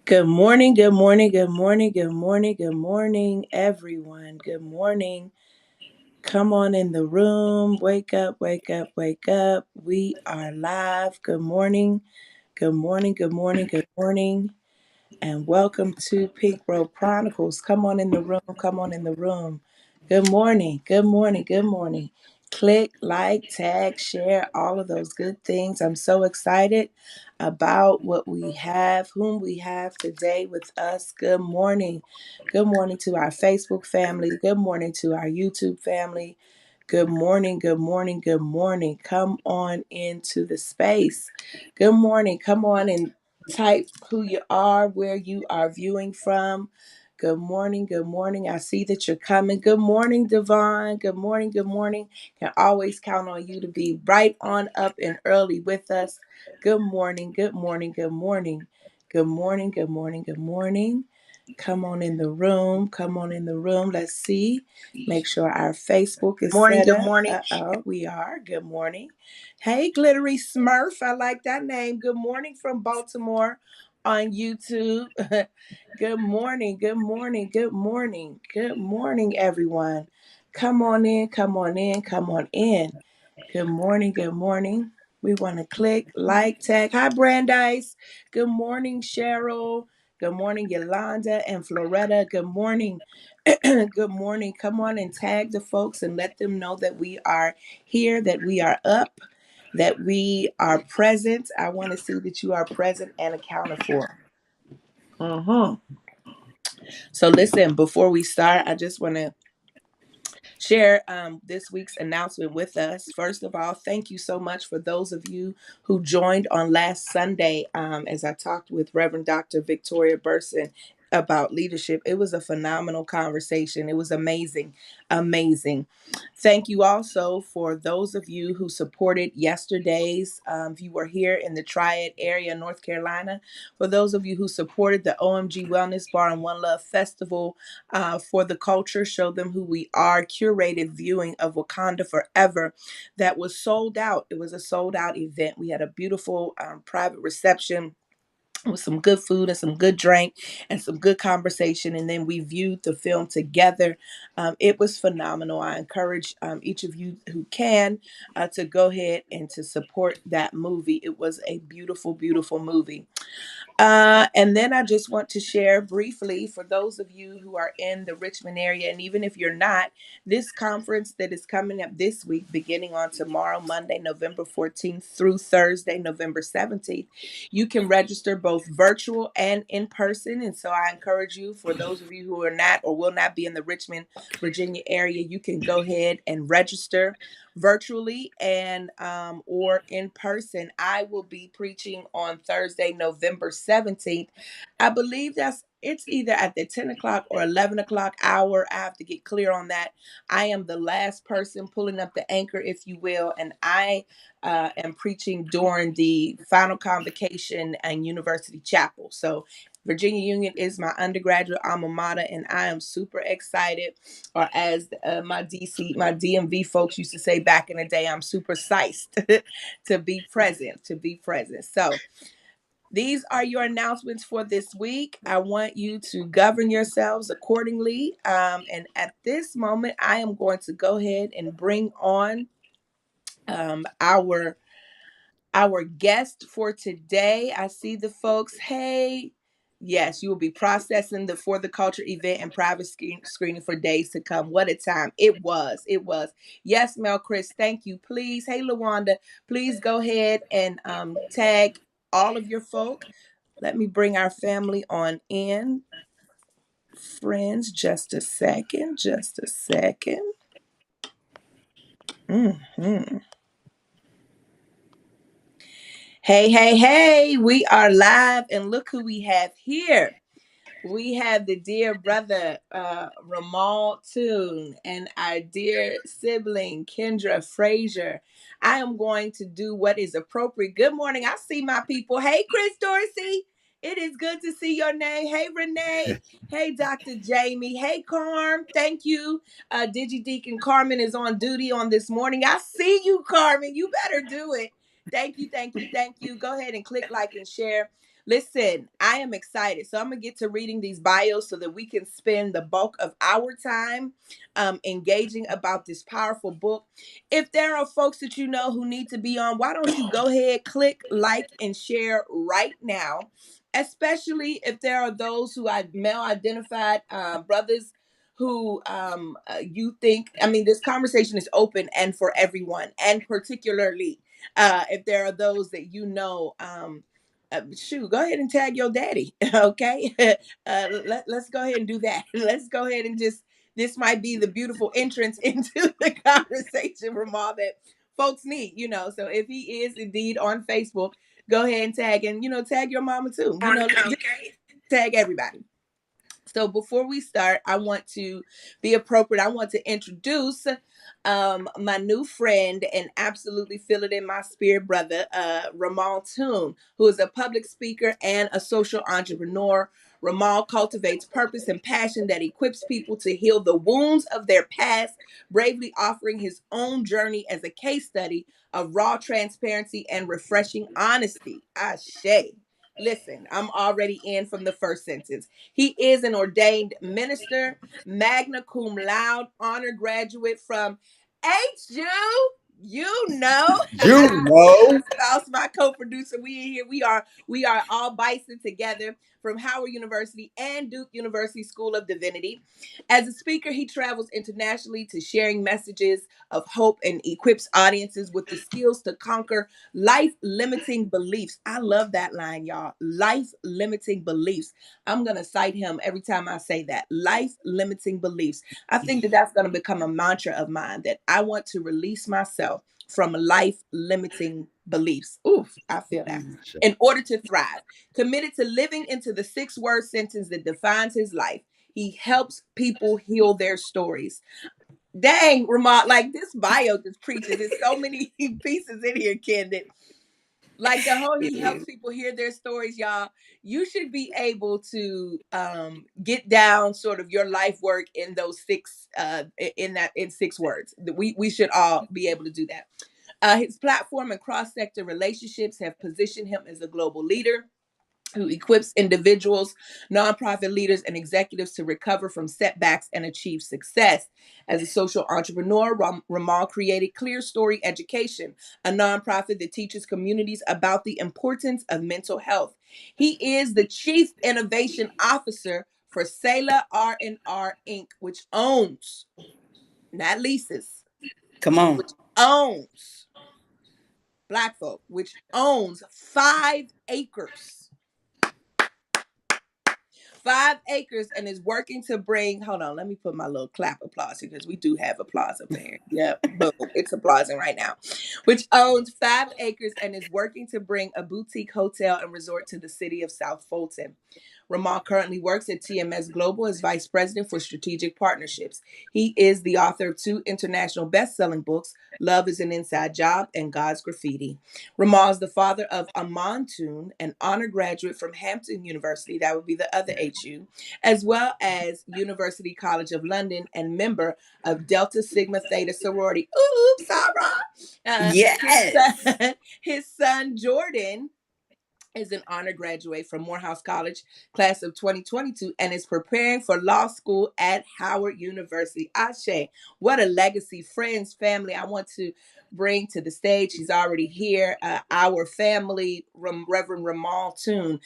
Good morning, good morning, good morning, good morning, good morning, everyone. Good morning. Come on in the room. Wake up, wake up, wake up. We are live. Good morning, good morning, good morning, good morning and welcome to Pink Road Chronicles. Come on in the room. Come on in the room. Good morning. Good morning. Good morning. Click, like, tag, share, all of those good things. I'm so excited about what we have, whom we have today with us. Good morning. Good morning to our Facebook family. Good morning to our YouTube family. Good morning. Good morning. Good morning. Come on into the space. Good morning. Come on and type who you are, where you are viewing from. Good morning. Good morning. I see that you're coming. Good morning, Devon. Good morning. Good morning. Can always count on you to be right on up and early with us. Good morning. Good morning. Good morning. Good morning. Good morning. Good morning. Come on in the room. Come on in the room. Let's see. Make sure our Facebook is Morning, set good up. morning. We are. Good morning. Hey, Glittery Smurf. I like that name. Good morning from Baltimore on YouTube. Good morning. Good morning. Good morning. Good morning, everyone. Come on in. Come on in. Come on in. Good morning. Good morning. We want to click, like, tag. Hi, Brandeis. Good morning, Cheryl. Good morning, Yolanda and Floretta. Good morning. Good morning. Come on and tag the folks and let them know that we are here, that we are up, that we are present. I want to see that you are present and accounted for. Mhm. So, listen, before we start, I just want to share this week's announcement with us. First of all, thank you so much for those of you who joined on last Sunday as I talked with Reverend Dr. Victoria Burson about leadership. It was a phenomenal conversation. It was amazing, amazing. Thank you also for those of you who supported yesterday's. If you were here in the Triad area, North Carolina, for those of you who supported the OMG Wellness Bar and One Love Festival, for the culture, show them who we are, curated viewing of Wakanda Forever that was sold out. It was a sold out event. We had a beautiful private reception with some good food and some good drink and some good conversation. And then we viewed the film together. It was phenomenal. I encourage each of you who can to go ahead and to support that movie. It was a beautiful, beautiful movie. And then I just want to share briefly for those of you who are in the Richmond area, and even if you're not, this conference that is coming up this week, beginning on tomorrow, Monday, November 14th through Thursday, November 17th, you can register both virtual and in person. And so I encourage you, for those of you who are not or will not be in the Richmond, Virginia area, you can go ahead and register virtually and or in person. I will be preaching on Thursday, November 17th. I believe it's either at the 10 o'clock or 11 o'clock hour. I have to get clear on that. I am the last person pulling up the anchor, if you will, and I am preaching during the final convocation and University Chapel. So Virginia Union is my undergraduate alma mater, and I am super excited, or as my DMV folks used to say back in the day, I'm super psyched to be present, to be present. So these are your announcements for this week. I want you to govern yourselves accordingly. And at this moment, I am going to go ahead and bring on our guest for today. I see the folks. Hey, yes, you will be processing the For the Culture event and private screening for days to come. What a time. It was. It was. Yes, Mel Chris, thank you. Please, hey, Lawanda, please go ahead and tag all of your folk. Let me bring our family on in. Friends, just a second. Just a second. Mhm. Hey, hey, hey, we are live, and look who we have here. We have the dear brother, Ramal Toon, and our dear sibling, Kendra Frazier. I am going to do what is appropriate. Good morning. I see my people. Hey, Chris Dorsey. It is good to see your name. Hey, Renee. Hey, Dr. Jamie. Hey, Carm. Thank you. DigiDeacon Carmen is on duty on this morning. I see you, Carmen. You better do it. Thank you, thank you, thank you. Go ahead and click like and share. Listen, I am excited. So I'm going to get to reading these bios so that we can spend the bulk of our time engaging about this powerful book. If there are folks that you know who need to be on, why don't you go ahead, click like and share right now, especially if there are those who are male identified brothers who you think, I mean, this conversation is open and for everyone, and particularly if there are those that you know. Shoot, go ahead and tag your daddy. Okay. Let's go ahead and do that. Let's go ahead and just, this might be the beautiful entrance into the conversation from all that folks need, you know. So if he is indeed on Facebook, go ahead and tag, and, you know, tag your mama too. You know, just Okay. tag everybody. So before we start, I want to be appropriate. I want to introduce my new friend and absolutely feel it in my spirit, brother, Ramal Toon, who is a public speaker and a social entrepreneur. Ramal cultivates purpose and passion that equips people to heal the wounds of their past, bravely offering his own journey as a case study of raw transparency and refreshing honesty. Ashe. Listen, I'm already in from the first sentence. He is an ordained minister, magna cum laude, honor graduate from HU. You know, You my know. spouse, my co-producer, we in here. We are all bison together from Howard University and Duke University School of Divinity. As a speaker, he travels internationally to sharing messages of hope and equips audiences with the skills to conquer life limiting beliefs. I love that line, y'all. Life limiting beliefs. I'm going to cite him every time I say that. Life limiting beliefs. I think that that's going to become a mantra of mine, that I want to release myself from life limiting beliefs. Oof, I feel that. In order to thrive, committed to living into the 6 word sentence that defines his life, he helps people heal their stories. Dang, Ramon, like this bio just preaches. There's so many pieces in here, Ken, that like the whole, he helps people hear their stories, y'all. You should be able to get down sort of your life work in those six in 6 words. We should all be able to do that. His platform and cross-sector relationships have positioned him as a global leader who equips individuals, nonprofit leaders, and executives to recover from setbacks and achieve success. As a social entrepreneur, Ramal created Clear Story Education, a nonprofit that teaches communities about the importance of mental health. He is the Chief Innovation Officer for Selah R&R Inc., which owns, not leases, Come on. which owns Black folk, which owns 5 acres, 5 acres, and is working to bring, hold on, let me put my little clap applause here because we do have applause up in here. Yep, boom, it's applauding right now. Which owns 5 acres and is working to bring a boutique hotel and resort to the city of South Fulton. Ramal currently works at TMS Global as Vice President for Strategic Partnerships. He is the author of 2 international best-selling books, Love is an Inside Job and God's Graffiti. Ramal is the father of Amon Toon, an honor graduate from Hampton University, that would be the other HU, as well as University College of London, and member of Delta Sigma Theta sorority. Ooh, Sarah! Yes. His son Jordan is an honor graduate from Morehouse College, class of 2022, and is preparing for law school at Howard University. Ashe, what a legacy. Friends, family, I want to bring to the stage. He's already here. Our family, Reverend Ramal Toon.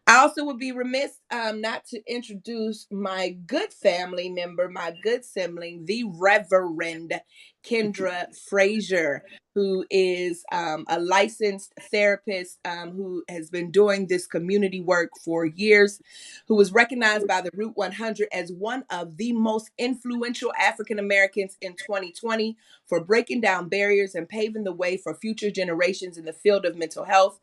I also would be remiss not to introduce my good family member, my good sibling, the Reverend Kendra Frazier, who is a licensed therapist who has been doing this community work for years, who was recognized by the Root 100 as one of the most influential African Americans in 2020 for breaking down barriers and paving the way for future generations in the field of mental health.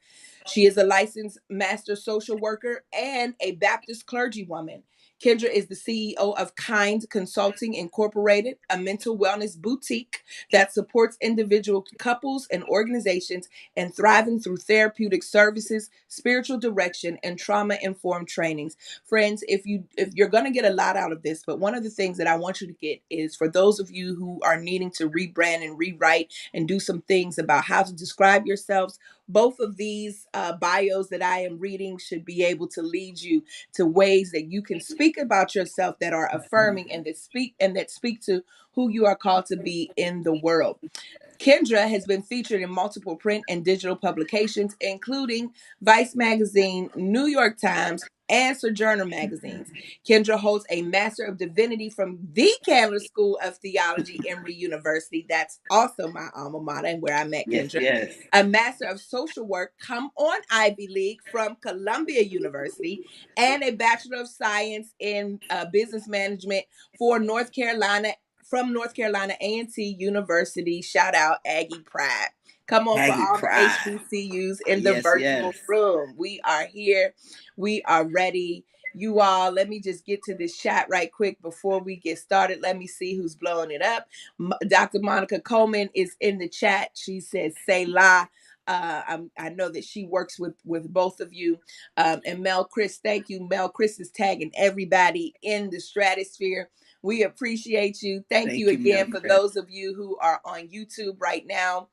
She is a licensed master social worker and a Baptist clergywoman. Kendra is the CEO of Kind Consulting Incorporated, a mental wellness boutique that supports individual couples and organizations in thriving through therapeutic services, spiritual direction, and trauma-informed trainings. Friends, if you're going to get a lot out of this, but one of the things that I want you to get is for those of you who are needing to rebrand and rewrite and do some things about how to describe yourselves, both of these bios that I am reading should be able to lead you to ways that you can speak about yourself that are affirming and that speak to who you are called to be in the world. Kendra has been featured in multiple print and digital publications, including Vice Magazine, New York Times, and Sojourner magazines. Kendra holds a Master of Divinity from the Candler School of Theology, Emory University. That's also my alma mater and where I met Yes, Kendra. yes. A Master of Social Work, come on Ivy League from Columbia University, and a Bachelor of Science in Business Management for North Carolina from North Carolina A&T University. Shout out Aggie Pride. Come on for Aggie all the Pride. HBCUs in the Yes, yes. virtual room. We are here. We are ready. You all, let me just get to this chat right quick before we get started. Let me see who's blowing it up. Dr. Monica Coleman is in the chat. She says, "Say la." I know that she works with both of you. And Mel Chris, thank you. Mel Chris is tagging everybody in the stratosphere. We appreciate you. Thank you Thank you, Mel again for Chris. those of you who are on YouTube right now.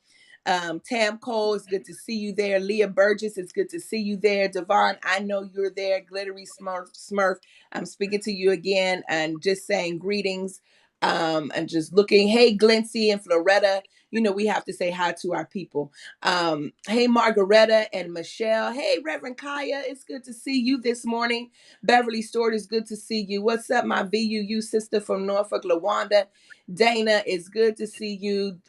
Tam Cole, it's good to see you there. Leah Burgess, it's good to see you there. Devon, I know you're there. Glittery Smurf, I'm speaking to you again and just saying greetings. And just looking, hey, Glency and Floretta, you know, we have to say hi to our people. Hey, Margaretta and Michelle. Hey, Reverend Kaya, it's good to see you this morning. Beverly Stewart, it's good to see you. What's up, my VUU sister from Norfolk, Lawanda? Dana, it's good to see you.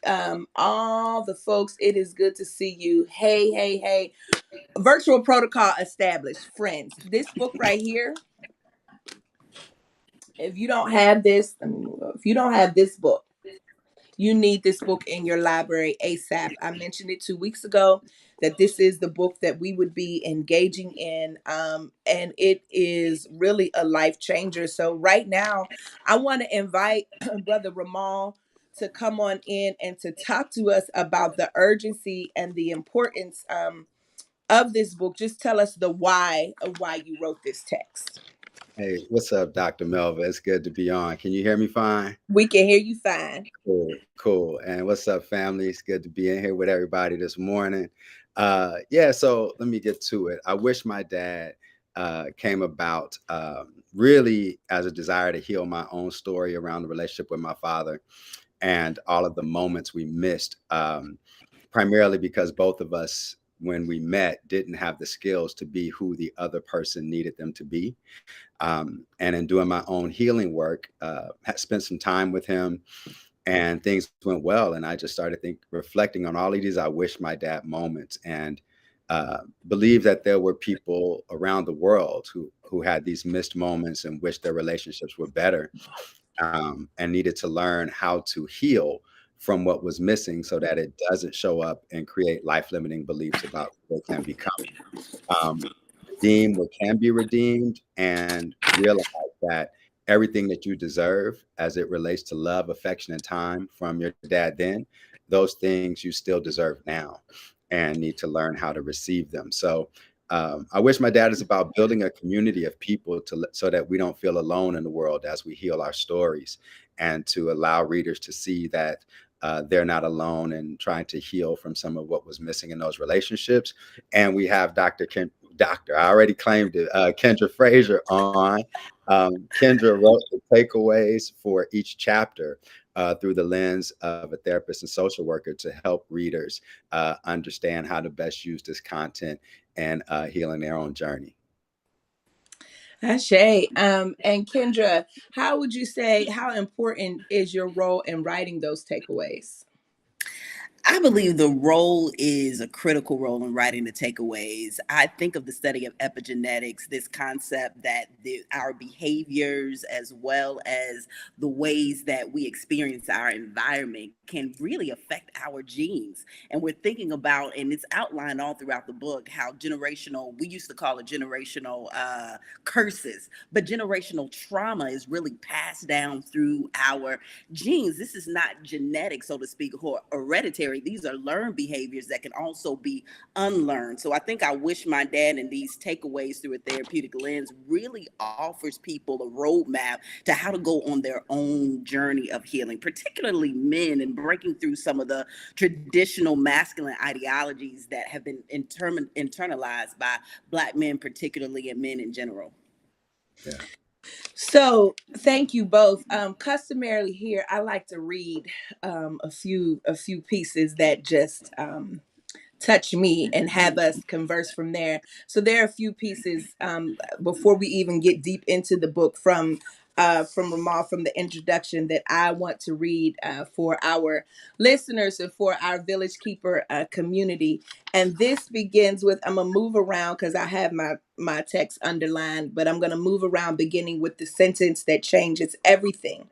All the folks, it is good to see you. Hey, hey, hey. Virtual protocol established. Friends, this book right here, if you don't have this, if you don't have this book, you need this book in your library ASAP. I mentioned it 2 weeks ago that this is the book that we would be engaging in. And it is really a life changer. So, right now, I want to invite Brother Ramal to come on in and to talk to us about the urgency and the importance of this book. Just tell us the why of why you wrote this text. Hey, what's up, Dr. Melva? It's good to be on. Can you hear me fine? We can hear you fine. Cool, cool. And what's up, family? It's good to be in here with everybody this morning. Yeah, so let me get to it. I wish my dad came about really as a desire to heal my own story around the relationship with my father and all of the moments we missed, primarily because both of us, when we met, didn't have the skills to be who the other person needed them to be. And in doing my own healing work, had spent some time with him and things went well. And I just started reflecting on all of these I wish my dad moments and believe that there were people around the world who had these missed moments and wish their relationships were better, and needed to learn how to heal from what was missing so that it doesn't show up and create life-limiting beliefs about who they can become. Redeem what can be redeemed and realize that everything that you deserve as it relates to love, affection, and time from your dad then, those things you still deserve now and need to learn how to receive them. So I wish my dad is about building a community of people so that we don't feel alone in the world as we heal our stories, and to allow readers to see that they're not alone in trying to heal from some of what was missing in those relationships. And we have I already claimed it, Kendra Frazier on. Kendra wrote the takeaways for each chapter through the lens of a therapist and social worker to help readers understand how to best use this content and healing their own journey. Ashe. And Kendra, how would you say, how important is your role in writing those takeaways? I believe the role is a critical role in writing the takeaways. I think of the study of epigenetics, this concept that our behaviors, as well as the ways that we experience our environment, can really affect our genes. And we're thinking about, and it's outlined all throughout the book, how generational, we used to call it generational curses, but generational trauma is really passed down through our genes. This is not genetic, so to speak, or hereditary. These are learned behaviors that can also be unlearned. So I think I wish my dad and these takeaways through a therapeutic lens really offers people a roadmap to how to go on their own journey of healing, particularly men, and breaking through some of the traditional masculine ideologies that have been internalized by Black men, particularly, and men in general. Yeah. So thank you both. Customarily here, I like to read a few pieces that just touch me and have us converse from there. So there are a few pieces before we even get deep into the book from Ramal, from the introduction, that I want to read for our listeners and for our Village Keeper community. And this begins with, I'm gonna move around because I have my text underlined, but I'm gonna move around beginning with the sentence that changes everything.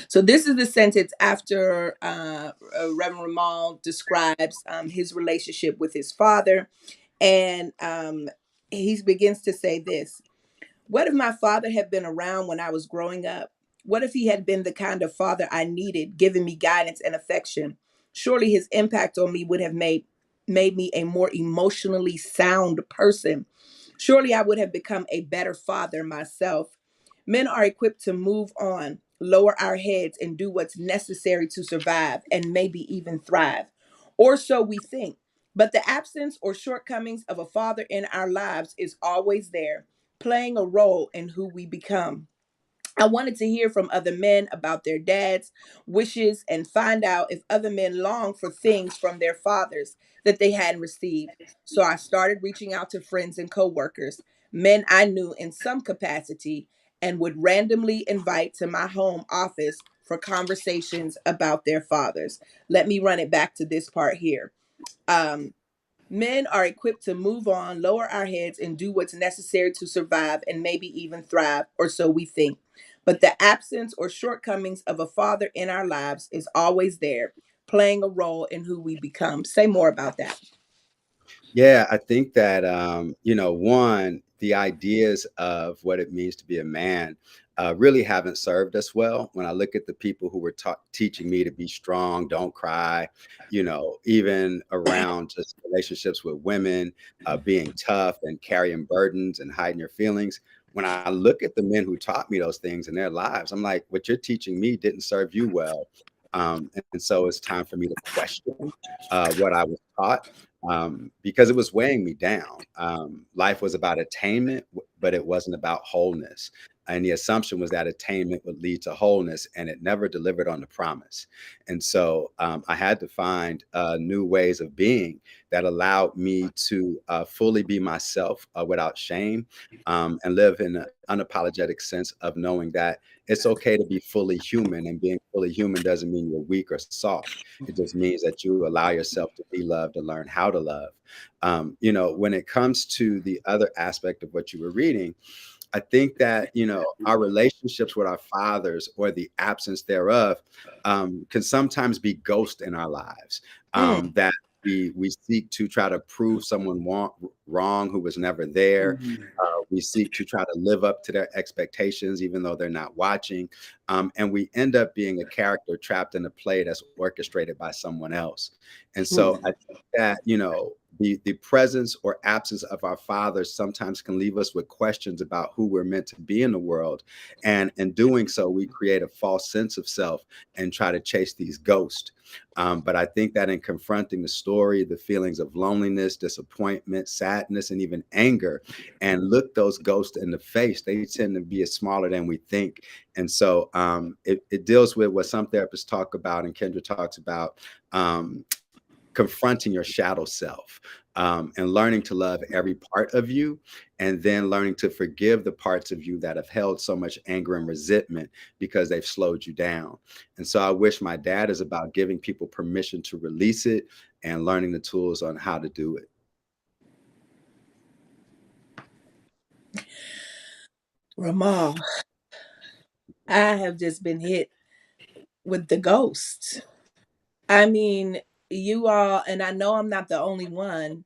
So this is the sentence after Reverend Ramal describes his relationship with his father, and he begins to say this: what if my father had been around when I was growing up? What if he had been the kind of father I needed, giving me guidance and affection? Surely his impact on me would have made me a more emotionally sound person. Surely I would have become a better father myself. Men are equipped to move on, lower our heads, and do what's necessary to survive and maybe even thrive. Or so we think. But the absence or shortcomings of a father in our lives is always there, playing a role in who we become. I wanted to hear from other men about their dads' wishes and find out if other men long for things from their fathers that they hadn't received. So I started reaching out to friends and coworkers, men I knew in some capacity, and would randomly invite to my home office for conversations about their fathers. Let me run it back to this part here. Um, Men are equipped to move on, lower our heads, and do what's necessary to survive and maybe even thrive, or so we think. But the absence or shortcomings of a father in our lives is always there, playing a role in who we become. Say more about that. Yeah, I think that one, the ideas of what it means to be a man really haven't served us well. When I look at the people who were teaching me to be strong, don't cry, even around just relationships with women, being tough and carrying burdens and hiding your feelings. When I look at the men who taught me those things in their lives, I'm like, what you're teaching me didn't serve you well. And so it's time for me to question what I was taught, because it was weighing me down. Life was about attainment, but it wasn't about wholeness. And the assumption was that attainment would lead to wholeness, and it never delivered on the promise. And so I had to find new ways of being that allowed me to fully be myself without shame, and live in an unapologetic sense of knowing that it's okay to be fully human. And being fully human doesn't mean you're weak or soft. It just means that you allow yourself to be loved and learn how to love. When it comes to the other aspect of what you were reading, I think that, our relationships with our fathers, or the absence thereof, can sometimes be ghosts in our lives, Mm, that we seek to try to prove someone wrong who was never there. Mhm. We seek to try to live up to their expectations, even though they're not watching. And we end up being a character trapped in a play that's orchestrated by someone else. And so I think that, the presence or absence of our fathers sometimes can leave us with questions about who we're meant to be in the world. And in doing so, we create a false sense of self and try to chase these ghosts. But I think that in confronting the story, the feelings of loneliness, disappointment, sadness, and even anger, and look those ghosts in the face, they tend to be smaller than we think. And so it deals with what some therapists talk about and Kendra talks about, confronting your shadow self, and learning to love every part of you, and then learning to forgive the parts of you that have held so much anger and resentment because they've slowed you down. And so I wish my dad is about giving people permission to release it and learning the tools on how to do it. Ramal, I have just been hit with the ghost. I mean, you all, and I know I'm not the only one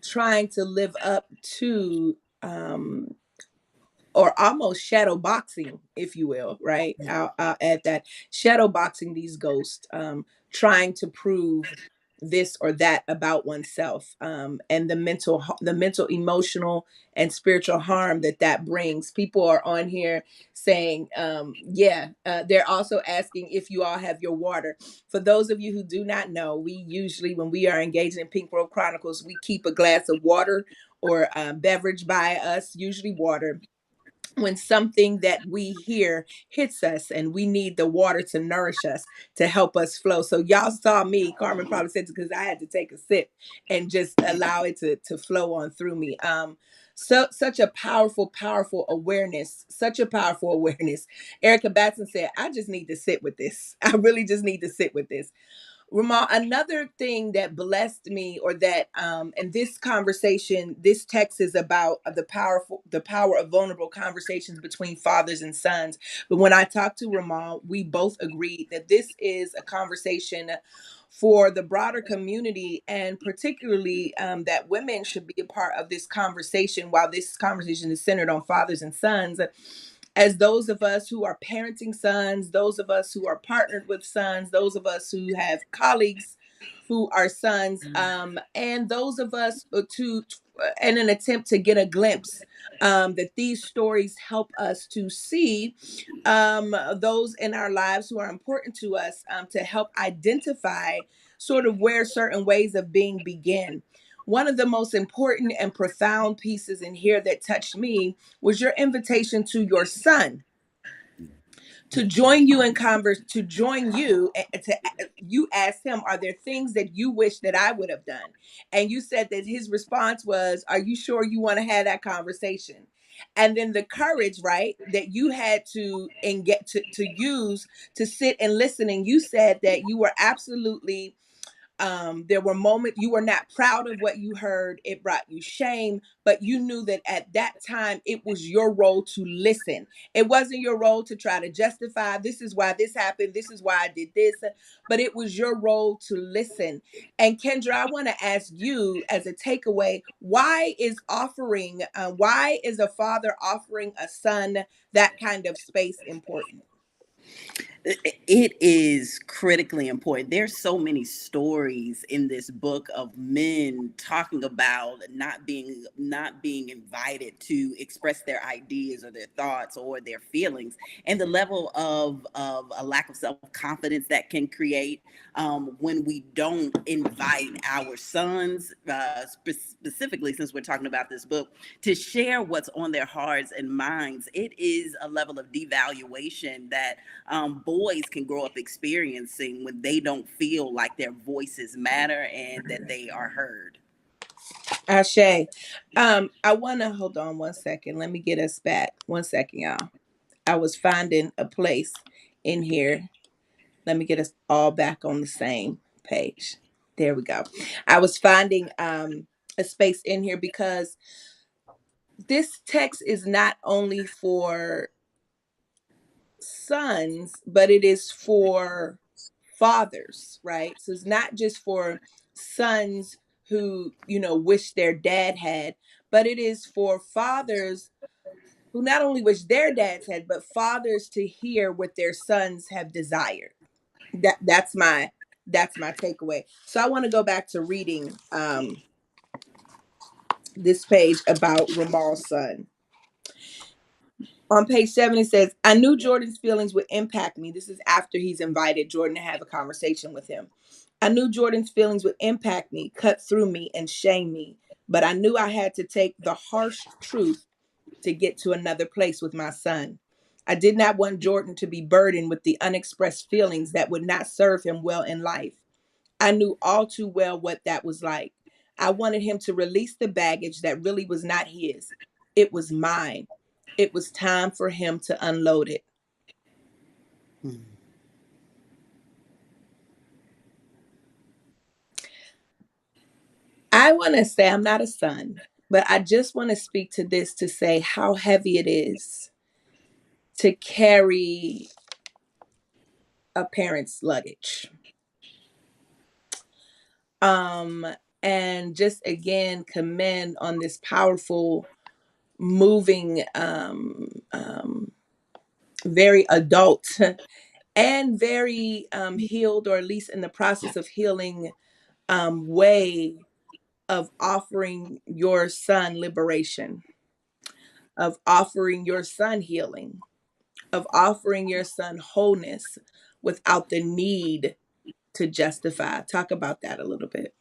trying to live up to or almost shadow boxing, if you will, right? I'll add that shadow boxing these ghosts, trying to prove this or that about oneself, and the mental, emotional, and spiritual harm that that brings. People are on here saying, yeah, they're also asking if you all have your water. For those of you who do not know, we usually, when we are engaged in Pink World Chronicles, we keep a glass of water or beverage by us, usually water, when something that we hear hits us and we need the water to nourish us, to help us flow. So y'all saw me, Carmen probably said, because I had to take a sip and just allow it to flow on through me. So such a powerful awareness, such a powerful awareness. Erica Batson said, I just need to sit with this. I really just need to sit with this. Ramal, another thing that blessed me, or that, and this conversation, this text is about the power of vulnerable conversations between fathers and sons. But when I talked to Ramal, we both agreed that this is a conversation for the broader community, and particularly that women should be a part of this conversation. While this conversation is centered on fathers and sons, as those of us who are parenting sons, those of us who are partnered with sons, those of us who have colleagues who are sons, and those of us to in an attempt to get a glimpse, that these stories help us to see those in our lives who are important to us, to help identify sort of where certain ways of being begin. One of the most important and profound pieces in here that touched me was your invitation to your son to join you in converse, to join you, to you asked him, are there things that you wish that I would have done? And you said that his response was, are you sure you want to have that conversation? And then the courage, right, that you had to and get to use to sit and listen. And you said that you were absolutely, there were moments you were not proud of what you heard. It brought you shame, but you knew that at that time it was your role to listen. It wasn't your role to try to justify, this is why this happened, this is why I did this, but it was your role to listen. And Kendra, I want to ask you as a takeaway, why is a father offering a son that kind of space important? It is critically important. There's so many stories in this book of men talking about not being invited to express their ideas or their thoughts or their feelings, and the level of a lack of self-confidence that can create when we don't invite our sons, specifically since we're talking about this book, to share what's on their hearts and minds. It is a level of devaluation that boys can grow up experiencing when they don't feel like their voices matter and that they are heard. Ashe. I want to hold on one second. Let me get us back. One second, y'all. I was finding a place in here. Let me get us all back on the same page. There we go. I was finding a space in here because this text is not only for sons, but it is for fathers, right? So it's not just for sons who, wish their dad had, but it is for fathers who not only wish their dads had, but fathers to hear what their sons have desired. That's my takeaway. So I want to go back to reading this page about Ramal's son. On page 7, it says, I knew Jordan's feelings would impact me. This is after he's invited Jordan to have a conversation with him. I knew Jordan's feelings would impact me, cut through me, and shame me. But I knew I had to take the harsh truth to get to another place with my son. I did not want Jordan to be burdened with the unexpressed feelings that would not serve him well in life. I knew all too well what that was like. I wanted him to release the baggage that really was not his. It was mine. It was time for him to unload it. Mm. I want to say I'm not a son, but I just want to speak to this to say how heavy it is to carry a parent's luggage. Um, and just again commend on this powerful, moving, very adult and very healed, or at least in the process of healing, way of offering your son liberation, of offering your son healing, of offering your son wholeness without the need to justify. Talk about that a little bit.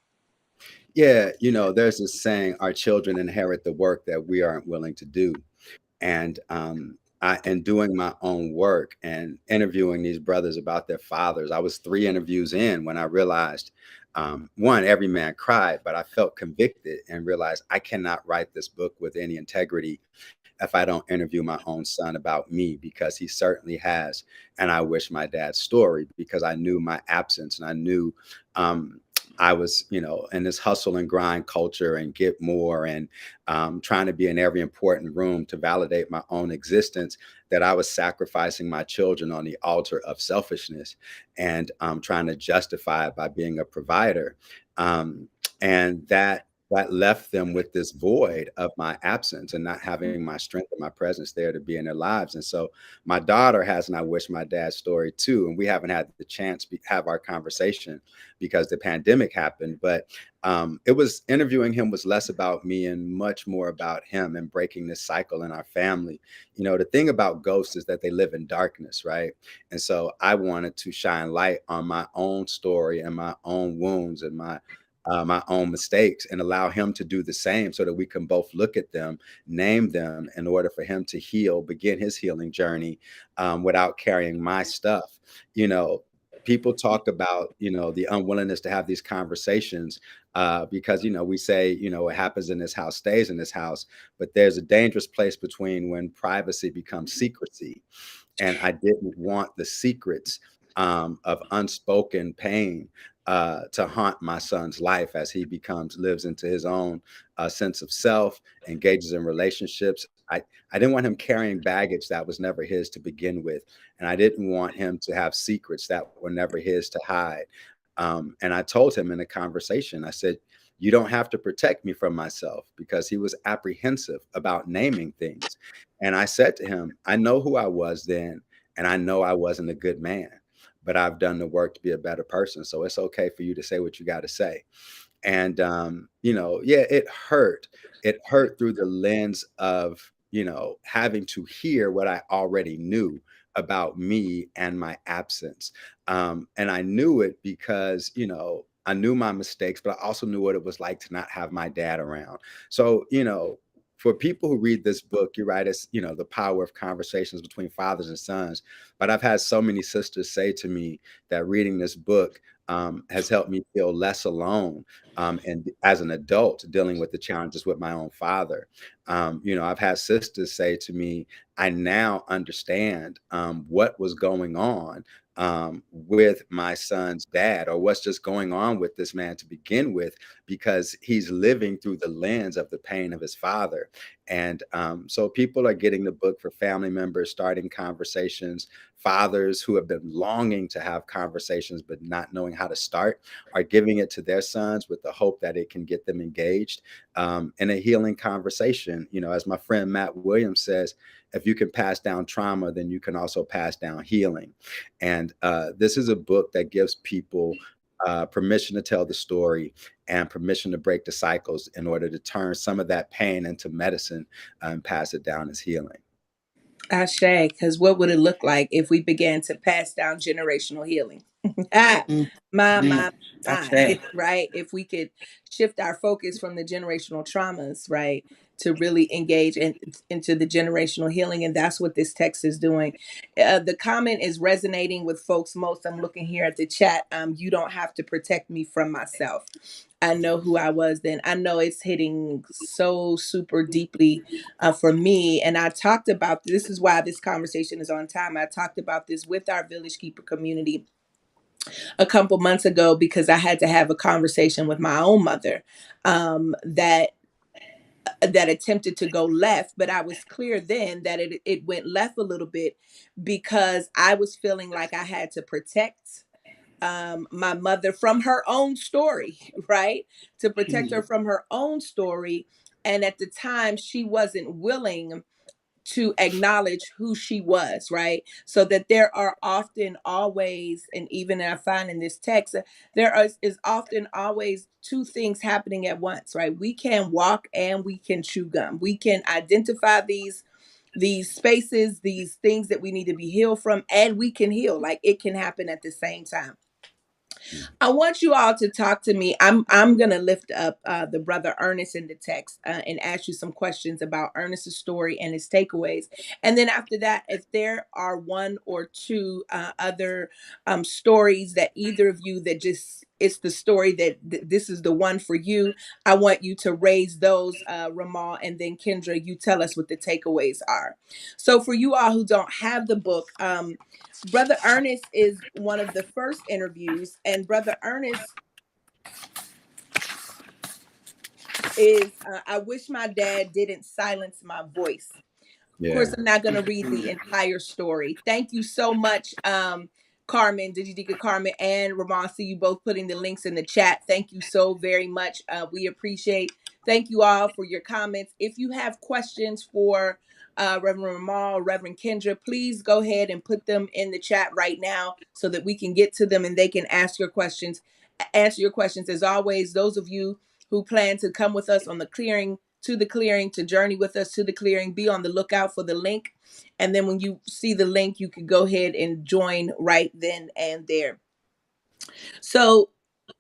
Yeah, there's this saying, our children inherit the work that we aren't willing to do. And in doing my own work and interviewing these brothers about their fathers, I was 3 interviews in when I realized, one, every man cried, but I felt convicted and realized I cannot write this book with any integrity if I don't interview my own son about me, because he certainly has. And I wish my dad's story, because I knew my absence, and I knew I was, in this hustle and grind culture and get more, and trying to be in every important room to validate my own existence, that I was sacrificing my children on the altar of selfishness, and trying to justify it by being a provider. Um, and that left them with this void of my absence and not having my strength and my presence there to be in their lives. And so my daughter has, and I wish my dad's story too. And we haven't had the chance to have our conversation because the pandemic happened. But it was, interviewing him was less about me and much more about him and breaking this cycle in our family. The thing about ghosts is that they live in darkness, right? And so I wanted to shine light on my own story and my own wounds and my own mistakes, and allow him to do the same, so that we can both look at them, name them, in order for him to heal, begin his healing journey, without carrying my stuff. You know, People talk about, the unwillingness to have these conversations, because, we say, what happens in this house stays in this house, but there's a dangerous place between when privacy becomes secrecy. And I didn't want the secrets, of unspoken pain, to haunt my son's life as he lives into his own sense of self, engages in relationships. I didn't want him carrying baggage that was never his to begin with, and I didn't want him to have secrets that were never his to hide. And I told him in a conversation, I said, "You don't have to protect me from myself," because he was apprehensive about naming things. And I said to him, "I know who I was then, and I know I wasn't a good man, but I've done the work to be a better person. So it's okay for you to say what you got to say." And, yeah, it hurt. It hurt through the lens of, having to hear what I already knew about me and my absence. And I knew it because, I knew my mistakes, but I also knew what it was like to not have my dad around. So, for people who read this book, you're right, it's, the power of conversations between fathers and sons. But I've had so many sisters say to me that reading this book, has helped me feel less alone, and as an adult dealing with the challenges with my own father. I've had sisters say to me, I now understand, what was going on, with my son's dad, or what's just going on with this man to begin with, because he's living through the lens of the pain of his father. And so people are getting the book for family members, starting conversations. Fathers who have been longing to have conversations but not knowing how to start are giving it to their sons with the hope that it can get them engaged, in a healing conversation. As my friend Matt Williams says, if you can pass down trauma, then you can also pass down healing. And this is a book that gives people permission to tell the story and permission to break the cycles in order to turn some of that pain into medicine, and pass it down as healing. Ashe, because what would it look like if we began to pass down generational healing? Ah, Mm, my, mm, my, that's my, it. right? If we could shift our focus from the generational traumas, right, to really engage into the generational healing. And that's what this text is doing. The comment is resonating with folks most. I'm looking here at the chat. You don't have to protect me from myself. I know who I was then. I know it's hitting so super deeply for me. And I talked about this is why this conversation is on time. I talked about this with our Village Keeper community a couple months ago because I had to have a conversation with my own mother that attempted to go left, but I was clear then that it went left a little bit because I was feeling like I had to protect my mother from her own story, right? To protect her Mm, from her own story. And at the time, she wasn't willing to acknowledge who she was, right? So that there are often always, and even I find in this text, is often always two things happening at once, right? We can walk and we can chew gum. We can identify these spaces, these things that we need to be healed from, and we can heal. Like it can happen at the same time. I want you all to talk to me. I'm gonna lift up the brother Ernest in the text and ask you some questions about Ernest's story and his takeaways. And then after that, if there are one or two other stories that either of you that just it's the story that this is the one for you, I want you to raise those, Ramal, and then Kendra, you tell us what the takeaways are. So for you all who don't have the book, Brother Ernest is one of the first interviews, and Brother Ernest is I wish my dad didn't silence my voice. Of course, Yeah. I'm not going to read the entire story. Thank you so much, Carmen, Digidika Carmen, and Ramon. See you both putting the links in the chat. Thank you so very much. We appreciate. Thank you all for your comments. If you have questions for Reverend Ramal, Reverend Kendra, please go ahead and put them in the chat right now so that we can get to them and they can ask your questions. Answer your questions. As always, those of you who plan to come with us on the clearing to the clearing to journey with us to the clearing, be on the lookout for the link, and then when you see the link you can go ahead and join right then and there. So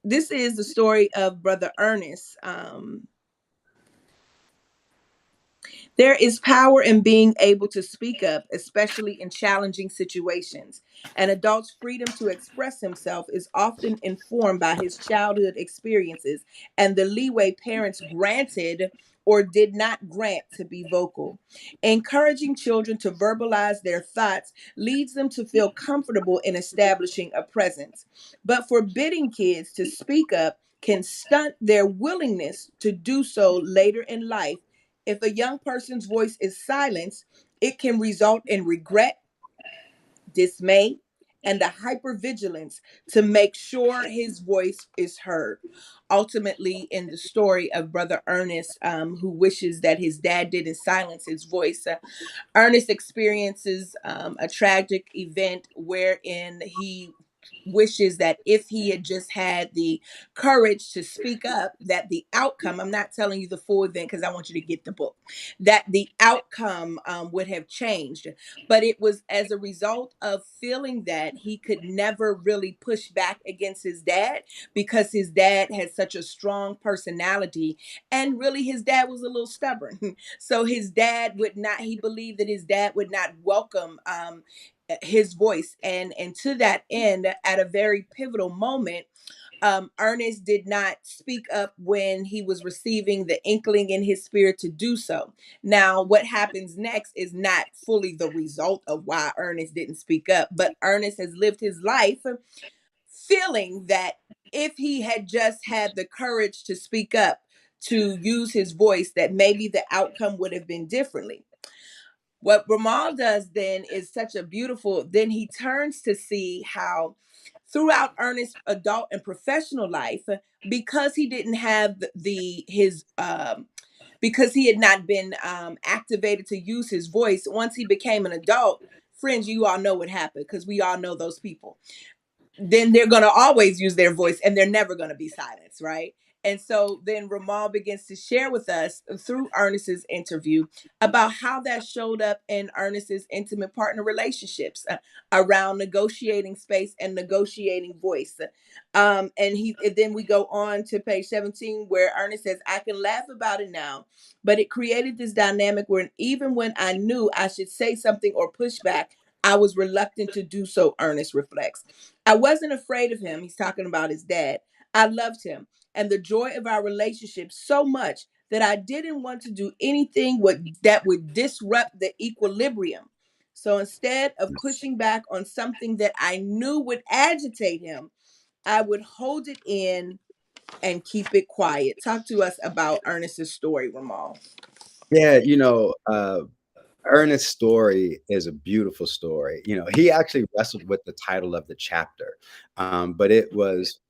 this is the story of Brother Ernest. There is power in being able to speak up, especially in challenging situations. An adult's freedom to express himself is often informed by his childhood experiences and the leeway parents granted or did not grant to be vocal. Encouraging children to verbalize their thoughts leads them to feel comfortable in establishing a presence. But forbidding kids to speak up can stunt their willingness to do so later in life. If a young person's voice is silenced, it can result in regret, dismay, and a hypervigilance to make sure his voice is heard. Ultimately, in the story of Brother Ernest, who wishes that his dad didn't silence his voice, Ernest experiences a tragic event wherein he wishes that if he had just had the courage to speak up, that the outcome, I'm not telling you the full event because I want you to get the book, that the outcome would have changed. But it was as a result of feeling that he could never really push back against his dad because his dad had such a strong personality. And really, his dad was a little stubborn. So his dad would not, he believed that his dad would not welcome his voice. And to that end, at a very pivotal moment, Ernest did not speak up when he was receiving the inkling in his spirit to do so. Now, what happens next is not fully the result of why Ernest didn't speak up, but Ernest has lived his life feeling that if he had just had the courage to speak up, to use his voice, that maybe the outcome would have been differently. What Ramal does then is such a beautiful, then he turns to see how throughout Ernest's adult and professional life, because he didn't have because he had not been activated to use his voice, once he became an adult, friends, you all know what happened because we all know those people. Then they're going to always use their voice and they're never going to be silenced, right? And so then Ramal begins to share with us through Ernest's interview about how that showed up in Ernest's intimate partner relationships, around negotiating space and negotiating voice. And then we go on to page 17 where Ernest says, I can laugh about it now, but it created this dynamic where even when I knew I should say something or push back, I was reluctant to do so, Ernest reflects. I wasn't afraid of him. He's talking about his dad. I loved him and the joy of our relationship so much that I didn't want to do anything that would disrupt the equilibrium. So instead of pushing back on something that I knew would agitate him, I would hold it in and keep it quiet. Talk to us about Ernest's story, Ramal. Yeah, Ernest's story is a beautiful story. He actually wrestled with the title of the chapter, but it was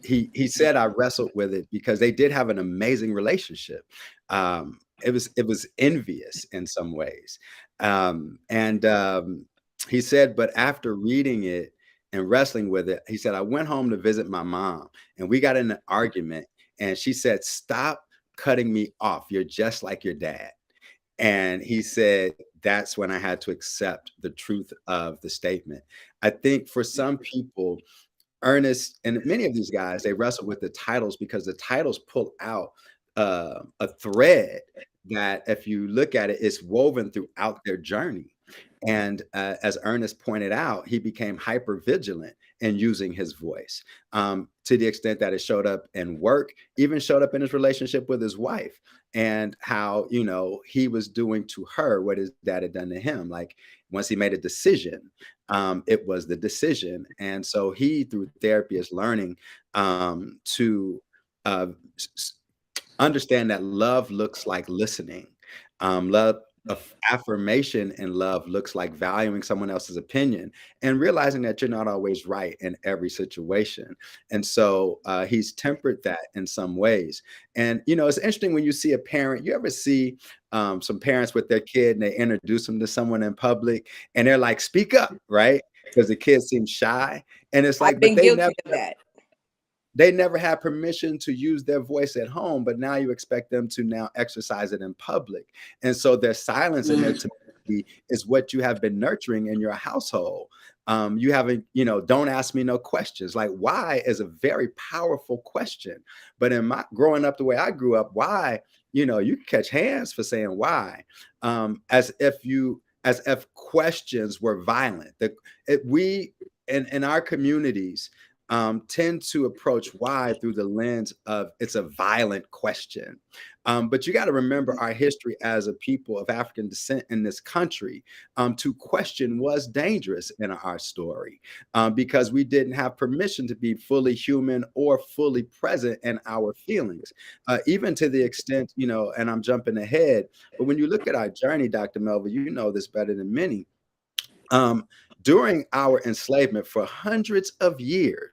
he said I wrestled with it because they did have an amazing relationship. It was envious in some ways, and he said, but after reading it and wrestling with it, he said I went home to visit my mom, and we got in an argument, and she said, "Stop cutting me off. You're just like your dad." And he said, that's when I had to accept the truth of the statement. I think for some people, Ernest and many of these guys, they wrestle with the titles because the titles pull out a thread that, if you look at it, is woven throughout their journey. And as Ernest pointed out, he became hyper vigilant in using his voice, to the extent that it showed up in work, even showed up in his relationship with his wife, and how, he was doing to her what his dad had done to him. Like, once he made a decision, it was the decision. And so he, through therapy, is learning to uh, understand that love looks like listening. Love, affirmation and love looks like valuing someone else's opinion and realizing that you're not always right in every situation. And so he's tempered that in some ways. And it's interesting when you see a parent. You ever see some parents with their kid and they introduce them to someone in public and they're like, "Speak up," right? Because the kid seems shy, and it's I've like, but been they never guilty of that. had permission to use their voice at home, but now you expect them to now exercise it in public. And so their silence and their timidity is what you have been nurturing in your household. You haven't, don't ask me no questions. Like, why is a very powerful question. But in my growing up the way I grew up, why, you can catch hands for saying why. As if questions were violent. We in our communities tend to approach why through the lens of it's a violent question. But you got to remember our history as a people of African descent in this country. To question was dangerous in our story, because we didn't have permission to be fully human or fully present in our feelings, even to the extent, and I'm jumping ahead, but when you look at our journey, Dr. Melville, you know this better than many. Um, During our enslavement for hundreds of years,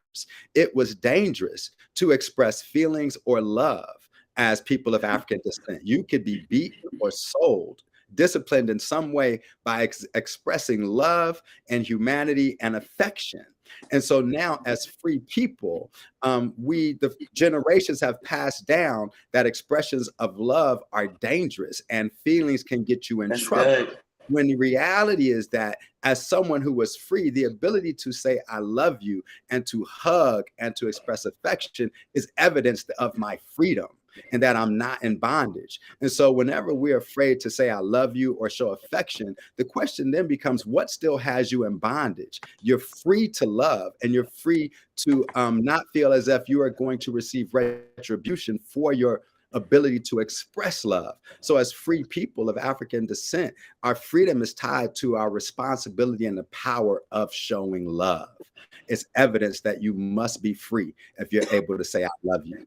it was dangerous to express feelings or love as people of African descent. You could be beaten or sold, disciplined in some way by expressing love and humanity and affection. And so now, as free people, the generations have passed down that expressions of love are dangerous and feelings can get you in That's trouble. good. When the reality is that, as someone who was free, the ability to say I love you and to hug and to express affection is evidence of my freedom and that I'm not in bondage. And so whenever we're afraid to say I love you or show affection, the question then becomes, what still has you in bondage? You're free to love, and you're free to not feel as if you are going to receive retribution for your ability to express love. So as free people of African descent, our freedom is tied to our responsibility and the power of showing love. It's evidence that you must be free if you're able to say I love you.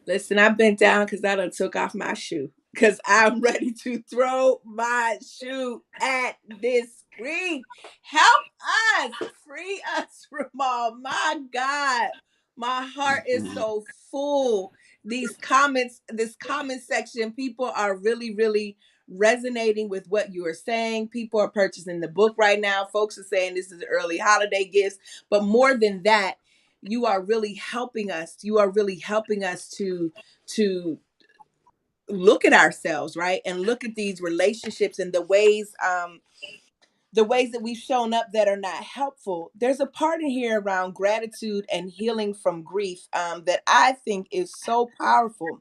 Listen, I bent down because I done took off my shoe because I'm ready to throw my shoe at this screen. Help us, free us from all. My God, my heart is so full. These comments, this comment section, people are really, really resonating with what you are saying. People are purchasing the book right now. Folks are saying this is early holiday gifts, but more than that, you are really helping us. You are really helping us to look at ourselves, right? And look at these relationships and the ways that we've shown up that are not helpful. There's a part in here around gratitude and healing from grief that I think is so powerful.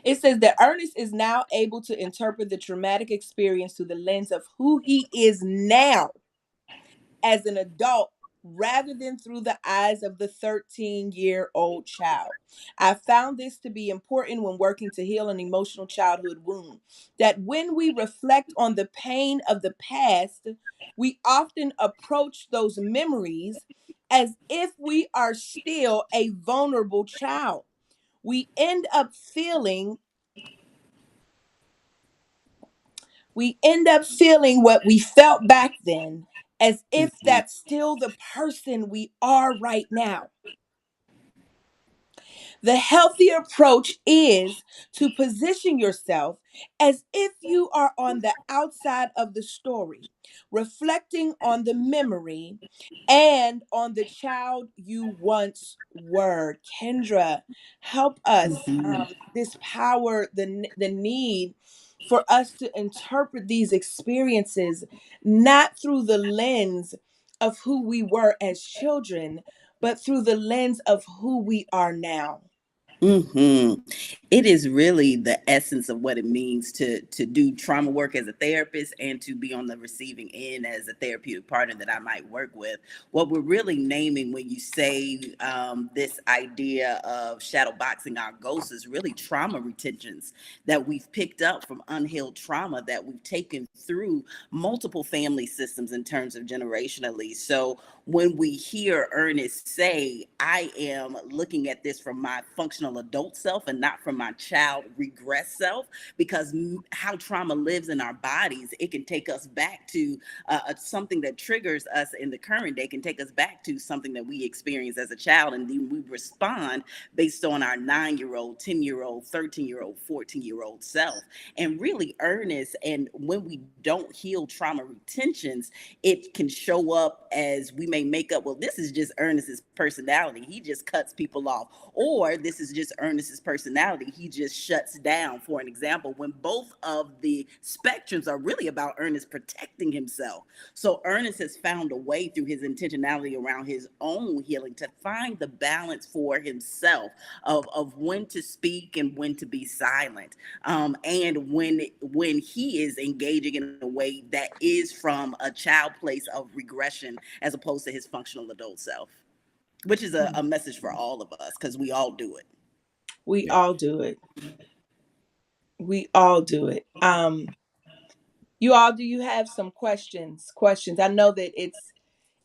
It says that Ernest is now able to interpret the traumatic experience through the lens of who he is now as an adult rather than through the eyes of the 13-year-old child. I found this to be important when working to heal an emotional childhood wound. That when we reflect on the pain of the past, we often approach those memories as if we are still a vulnerable child. We end up feeling what we felt back then as if Mhm. that's still the person we are right now. The healthy approach is to position yourself as if you are on the outside of the story, reflecting on the memory and on the child you once were. Kendra, help us Mhm. this power, the need for us to interpret these experiences not through the lens of who we were as children, but through the lens of who we are now. Hmm. It is really the essence of what it means to do trauma work as a therapist and to be on the receiving end as a therapeutic partner that I might work with. What we're really naming when you say this idea of shadow boxing our ghosts is really trauma retentions that we've picked up from unhealed trauma that we've taken through multiple family systems in terms of generationally. So when we hear Ernest say, I am looking at this from my functional adult self and not from my child regress self, because how trauma lives in our bodies, it can take us back to something that triggers us in the current day, can take us back to something that we experienced as a child. And then we respond based on our 9-year-old, 10-year-old, 13-year-old, 14-year-old self. And really, Ernest, and when we don't heal trauma retentions, it can show up as we may make up, well, this is just Ernest's personality. He just cuts people off. Or this is just Ernest's personality. He just shuts down, for an example, when both of the spectrums are really about Ernest protecting himself. So Ernest has found a way through his intentionality around his own healing to find the balance for himself of when to speak and when to be silent. And when he is engaging in a way that is from a child place of regression as opposed to his functional adult self, which is a message for all of us because we all do it. We Yeah. all do it. We all do it. You all, do you have some questions? Questions. I know that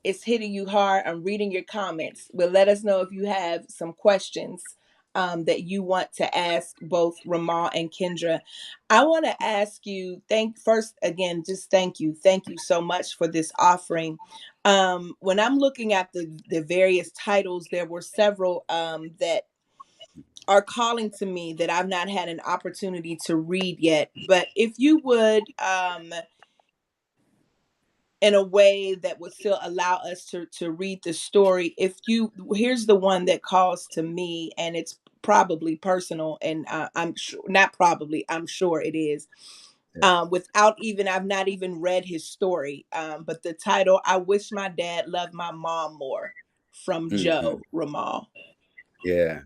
it's hitting you hard. I'm reading your comments, but let us know if you have some questions that you want to ask both Ramal and Kendra. I want to ask you, thank first again, just thank you so much for this offering. When I'm looking at the various titles, there were several that are calling to me that I've not had an opportunity to read yet. But if you would, in a way that would still allow us to read the story, if you, here's the one that calls to me, and it's probably personal, and I'm sure, not probably, I'm sure it is. Yeah. Without even, I've not even read his story, but the title, I Wish My Dad Loved My Mom More, from Hmm. Joe Ramal. Yeah.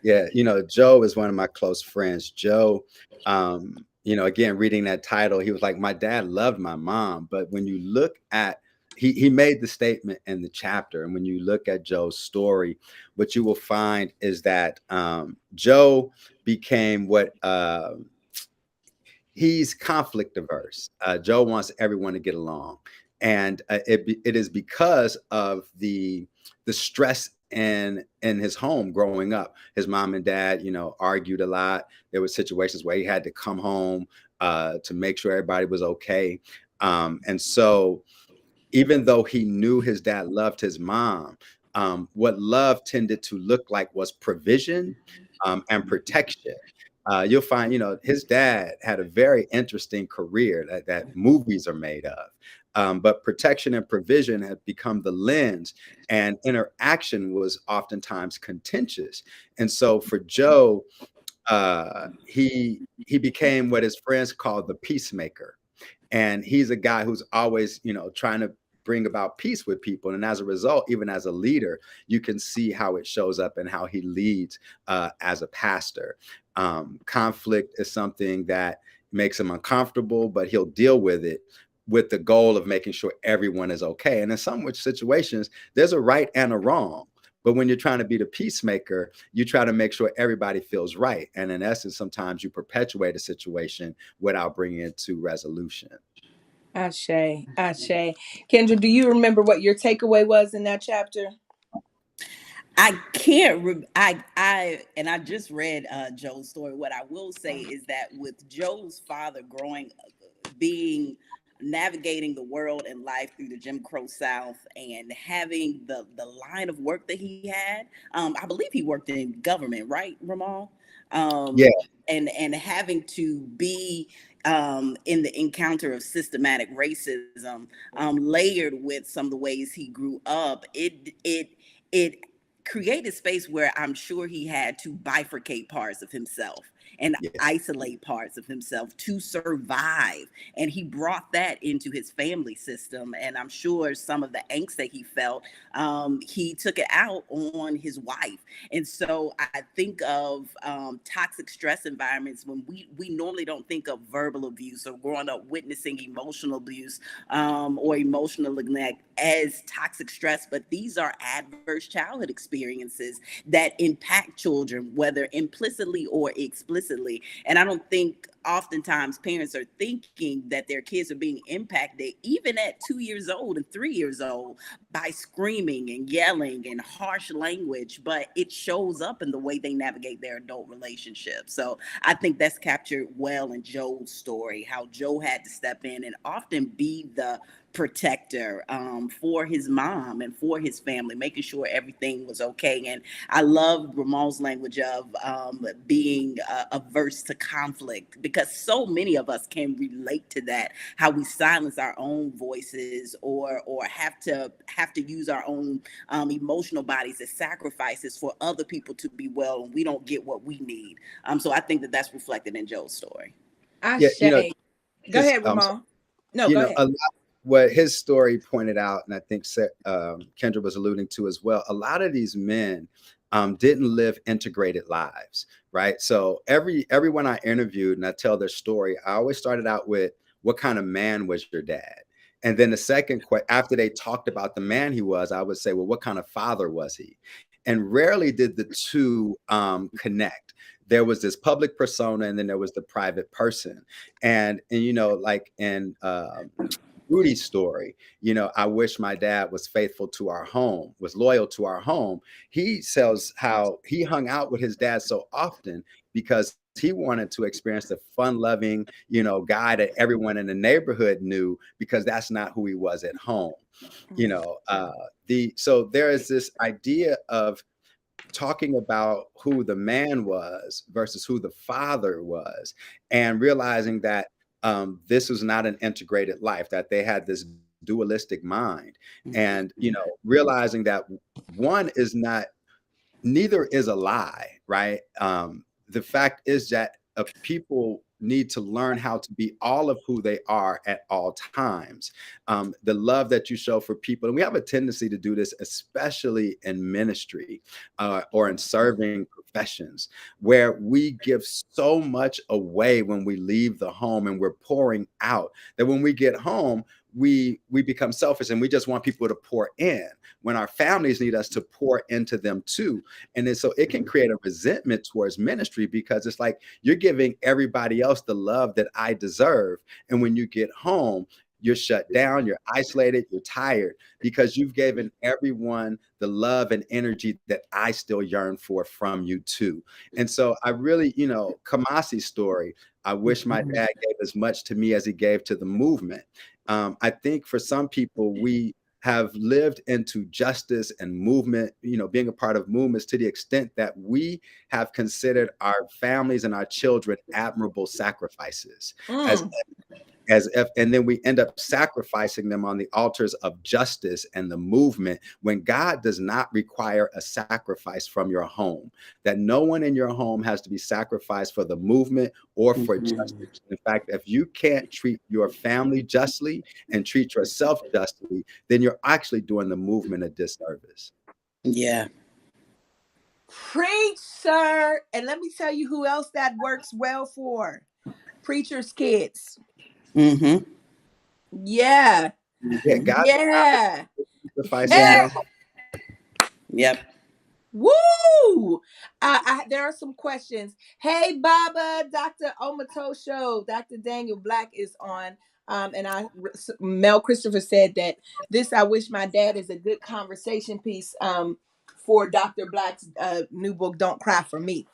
Yeah. Joe is one of my close friends. Joe, again, reading that title, he was like, my dad loved my mom. But when you look at, he made the statement in the chapter. And when you look at Joe's story, what you will find is that Joe became what he's conflict averse. Joe wants everyone to get along. And it is because of the stress in his home growing up. His mom and dad, argued a lot. There were situations where he had to come home to make sure everybody was okay. And so even though he knew his dad loved his mom, what love tended to look like was provision and protection. You'll find, his dad had a very interesting career that movies are made of. But protection and provision have become the lens, and interaction was oftentimes contentious. And so for Joe, he became what his friends called the peacemaker, and he's a guy who's always, trying to bring about peace with people. And as a result, even as a leader, you can see how it shows up and how he leads as a pastor. Conflict is something that makes him uncomfortable, but he'll deal with it with the goal of making sure everyone is okay. And in some situations, there's a right and a wrong. But when you're trying to be the peacemaker, you try to make sure everybody feels right. And in essence, sometimes you perpetuate a situation without bringing it to resolution. Ashe, Ashe. Kendra, do you remember what your takeaway was in that chapter? I can't. And I just read Joe's story. What I will say is that with Joe's father being navigating the world and life through the Jim Crow South, and having the line of work that he had, I believe he worked in government, right, Ramal? Yeah. And having to be in the encounter of systematic racism, layered with some of the ways he grew up, it created space where I'm sure he had to bifurcate parts of himself and Yeah. isolate parts of himself to survive. And he brought that into his family system. And I'm sure some of the angst that he felt, he took it out on his wife. And so I think of toxic stress environments when we normally don't think of verbal abuse or growing up witnessing emotional abuse, or emotional neglect as toxic stress. But these are adverse childhood experiences that impact children, whether implicitly or explicitly. And I don't think oftentimes parents are thinking that their kids are being impacted, even at 2 years old and 3 years old, by screaming and yelling and harsh language, but it shows up in the way they navigate their adult relationships. So I think that's captured well in Joe's story, how Joe had to step in and often be the protector, for his mom and for his family, making sure everything was okay. And I love Ramon's language of being averse to conflict, because so many of us can relate to that, how we silence our own voices, or have to use our own emotional bodies as sacrifices for other people to be well, and we don't get what we need. So I think that that's reflected in Joe's story. Yeah. Ashe. Go His, ahead, Ramon. No, you go know, ahead. a lot, what his story pointed out, and I think Kendra was alluding to as well, a lot of these men didn't live integrated lives, right? So everyone I interviewed and I tell their story, I always started out with, what kind of man was your dad? And then the second question, after they talked about the man he was, I would say, well, what kind of father was he? And rarely did the two connect. There was this public persona, and then there was the private person. And like in Rudy's story, I wish my dad was faithful to our home, was loyal to our home. He tells how he hung out with his dad so often because he wanted to experience the fun loving, guy that everyone in the neighborhood knew, because that's not who he was at home. So there is this idea of talking about who the man was versus who the father was, and realizing that this was not an integrated life, that they had this dualistic mind, and realizing that one is not, neither is a lie, right? The fact is that people need to learn how to be all of who they are at all times. The love that you show for people, and we have a tendency to do this, especially in ministry or in serving professions, where we give so much away when we leave the home, and we're pouring out, that when we get home, we become selfish and we just want people to pour in, when our families need us to pour into them too. And then so it can create a resentment towards ministry, because it's like you're giving everybody else the love that I deserve, and when you get home, you're shut down, you're isolated, you're tired, because you've given everyone the love and energy that I still yearn for from you too. And so I really, Kamasi's story, I wish my dad gave as much to me as he gave to the movement. I think for some people, we have lived into justice and movement, being a part of movements, to the extent that we have considered our families and our children admirable sacrifices, as as if, and then we end up sacrificing them on the altars of justice and the movement, when God does not require a sacrifice from your home, that no one in your home has to be sacrificed for the movement or for justice. In fact, if you can't treat your family justly and treat yourself justly, then you're actually doing the movement a disservice. Yeah. Preach, sir. And let me tell you who else that works well for. Preachers' kids. Mm-hmm. Yeah. Yeah, God Yeah. sacrifice in Yeah. your home. Yep. Woo! There are some questions. Hey, Baba, Dr. Omato Show. Dr. Daniel Black is on. Mel Christopher said that this I Wish My Dad is a good conversation piece for Dr. Black's new book, Don't Cry for Me.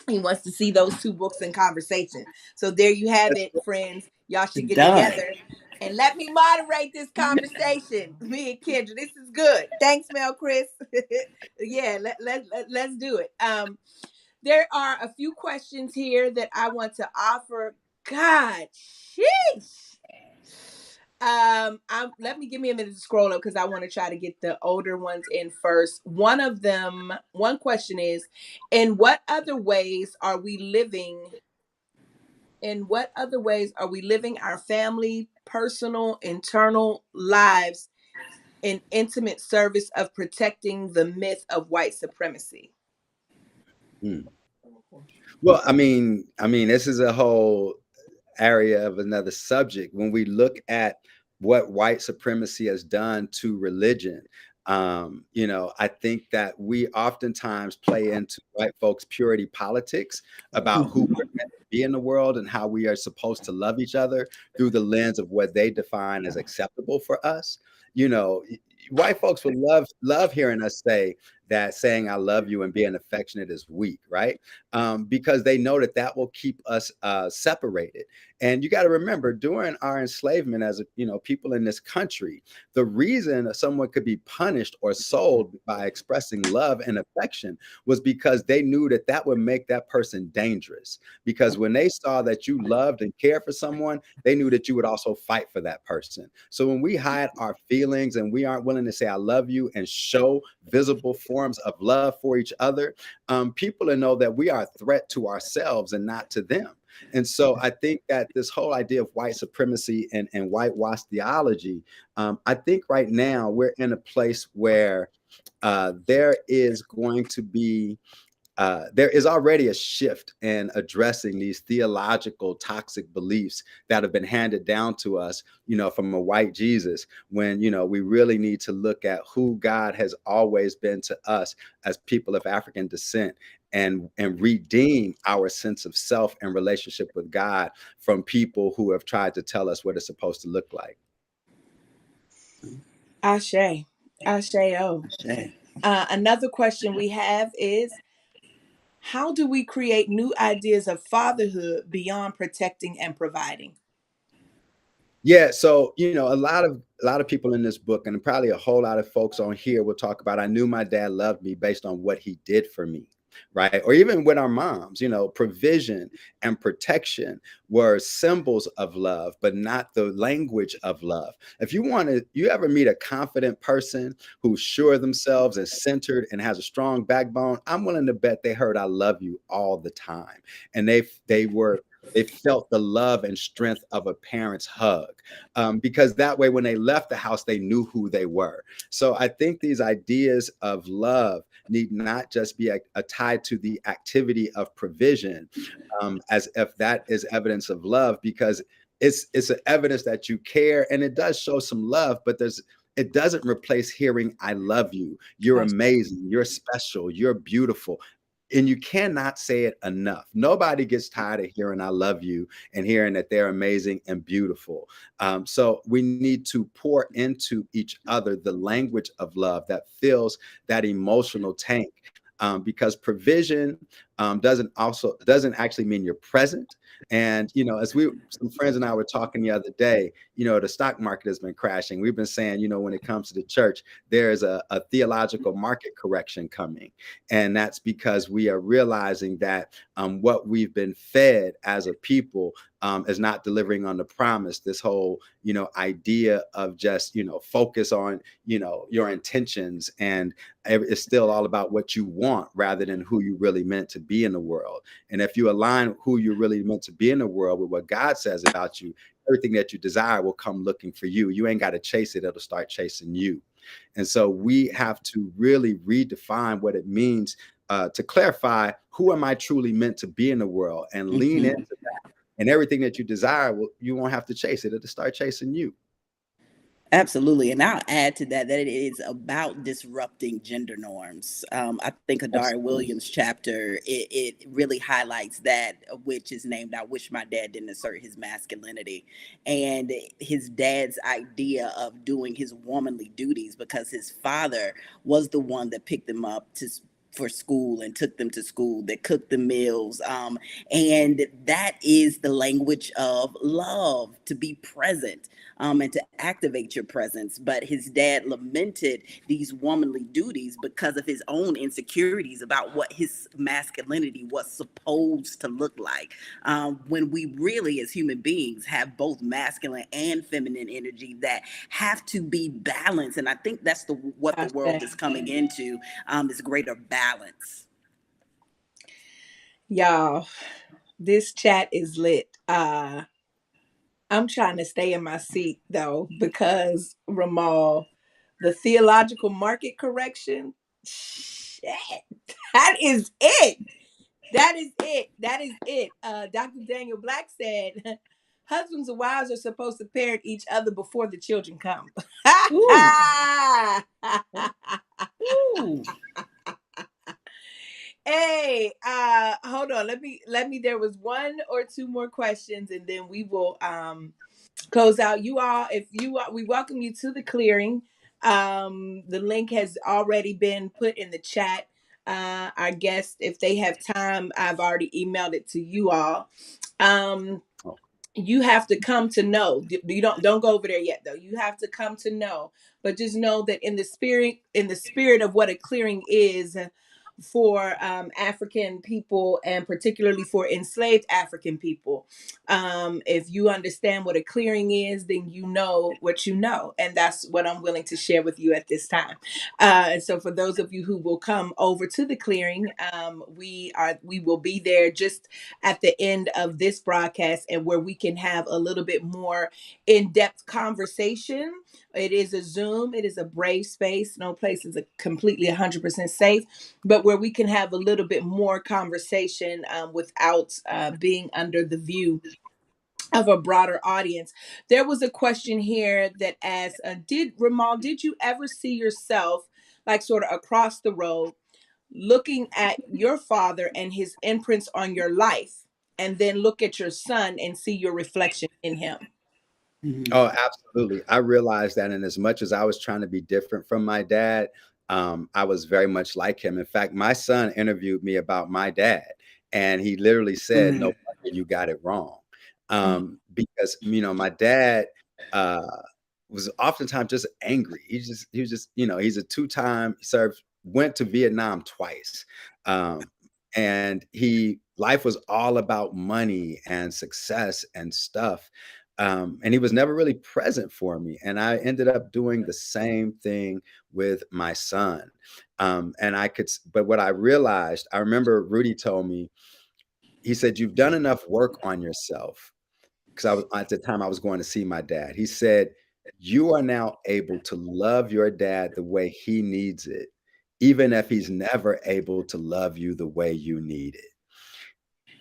He wants to see those two books in conversation. So there you have it, friends. Y'all should get Done. together and let me moderate this conversation. Me and Kendra, this is good. Thanks, Mel, Chris. Yeah, let's do it. There are a few questions here that I want to offer. God, sheesh. Let me give me a minute to scroll up because I want to try to get the older ones in first. One question is, in what other ways are we living our family, personal, internal lives in intimate service of protecting the myth of white supremacy? Hmm. Well, this is a whole area of another subject. When we look at what white supremacy has done to religion, I think that we oftentimes play into white folks' purity politics about who we're meant to be in the world and how we are supposed to love each other through the lens of what they define as acceptable for us. White folks would love hearing us say that saying I love you and being affectionate is weak, right? Because they know that will keep us separated. And you got to remember, during our enslavement as people in this country, the reason someone could be punished or sold by expressing love and affection was because they knew that would make that person dangerous. Because when they saw that you loved and cared for someone, they knew that you would also fight for that person. So when we hide our feelings and we aren't willing to say I love you and show visible forms of love for each other, people will know that we are a threat to ourselves and not to them. And so I think that this whole idea of white supremacy and whitewash theology, I think right now we're in a place where there is going to be there is already a shift in addressing these theological toxic beliefs that have been handed down to us, from a white Jesus, when, we really need to look at who God has always been to us as people of African descent and redeem our sense of self and relationship with God from people who have tried to tell us what it's supposed to look like. Ashe. Ashe-o. Another question we have is, how do we create new ideas of fatherhood beyond protecting and providing? Yeah, so a lot of people in this book, and probably a whole lot of folks on here, will talk about I knew my dad loved me based on what he did for me, right? Or even with our moms, provision and protection were symbols of love, but not the language of love. If you ever meet a confident person who's sure of themselves and centered and has a strong backbone, I'm willing to bet they heard I love you all the time, and they felt the love and strength of a parent's hug, because that way, when they left the house, they knew who they were. So I think these ideas of love need not just be tied to the activity of provision, as if that is evidence of love, because it's an evidence that you care, and it does show some love, but it doesn't replace hearing I love you, you're amazing, you're special, you're beautiful. And you cannot say it enough. Nobody gets tired of hearing I love you and hearing that they're amazing and beautiful. So we need to pour into each other the language of love that fills that emotional tank. Because provision doesn't actually mean you're present. And as some friends and I were talking the other day, the stock market has been crashing. We've been saying, when it comes to the church, there's a theological market correction coming, and that's because we are realizing that what we've been fed as a people is not delivering on the promise. This whole idea of just focus on your intentions, and it's still all about what you want rather than who you really meant to be in the world. And if you align who you're really meant to be in the world with what God says about you, everything that you desire will come looking for you. You ain't got to chase it, it'll start chasing you. And so we have to really redefine what it means to clarify, who am I truly meant to be in the world, and lean into that. And everything that you desire, you won't have to chase it, it'll start chasing you. Absolutely. And I'll add to that it is about disrupting gender norms. I think Hadari Absolutely. Williams' chapter, it really highlights that, which is named "I Wish My Dad Didn't Assert His Masculinity," and his dad's idea of doing his womanly duties, because his father was the one that picked him up for school and took them to school, that cooked the meals. And that is the language of love, to be present, and to activate your presence. But his dad lamented these womanly duties because of his own insecurities about what his masculinity was supposed to look like. When we really, as human beings, have both masculine and feminine energy that have to be balanced. And I think that's what the world is coming into, this greater balance. Y'all, this chat is lit. I'm trying to stay in my seat though, because Ramal, the theological market correction, shit, that is it. That is it. That is it. Dr. Daniel Black said, husbands and wives are supposed to parent each other before the children come. Ooh. Ooh. Hey, hold on. Let me there was one or two more questions, and then we will close out. You all, if you we welcome you to the clearing. The link has already been put in the chat. Our guests, if they have time, I've already emailed it to you all. You have to come to know. You don't go over there yet though. You have to come to know. But just know that in the spirit of what a clearing is for African people, and particularly for enslaved African people, if you understand what a clearing is, then you know what you know, and that's what I'm willing to share with you at this time. And so, for those of you who will come over to the clearing, we will be there just at the end of this broadcast, and where we can have a little bit more in-depth conversation. It is a Zoom. It is a brave space. No place is completely 100% safe, but where we can have a little bit more conversation without being under the view of a broader audience. There was a question here that asked, did you ever see yourself like sort of across the road looking at your father and his imprints on your life, and then look at your son and see your reflection in him? Oh, absolutely. I realized that, and as much as I was trying to be different from my dad, I was very much like him. In fact, my son interviewed me about my dad, and he literally said, "No wonder you got it wrong," because my dad was oftentimes just angry. He was just he's a two-time went to Vietnam twice, and life was all about money and success and stuff. And he was never really present for me. And I ended up doing the same thing with my son. But what I realized, I remember Rudy told me, he said, "You've done enough work on yourself." Because at the time I was going to see my dad. He said, "You are now able to love your dad the way he needs it, even if he's never able to love you the way you need it."